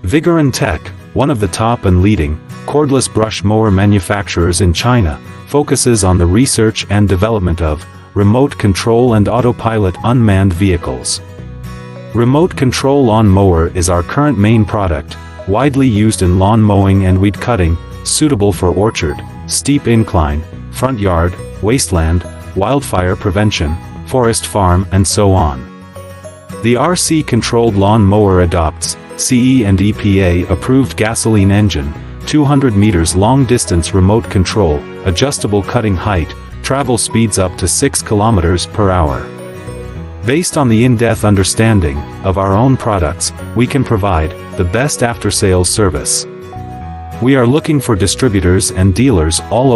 Vigorun Tech, one of the top and leading cordless brush mower manufacturers in China, focuses on the research and development of remote control and autopilot unmanned vehicles. Remote control lawn mower is our current main product, widely used in lawn mowing and weed cutting, suitable for orchard, steep incline, front yard, wasteland, wildfire prevention, forest farm, and so on. The RC-controlled lawn mower adopts CE and EPA-approved gasoline engine, 200 meters long-distance remote control, adjustable cutting height, travel speeds up to 6 kilometers per hour. Based on the in-depth understanding of our own products, we can provide the best after-sales service. We are looking for distributors and dealers all over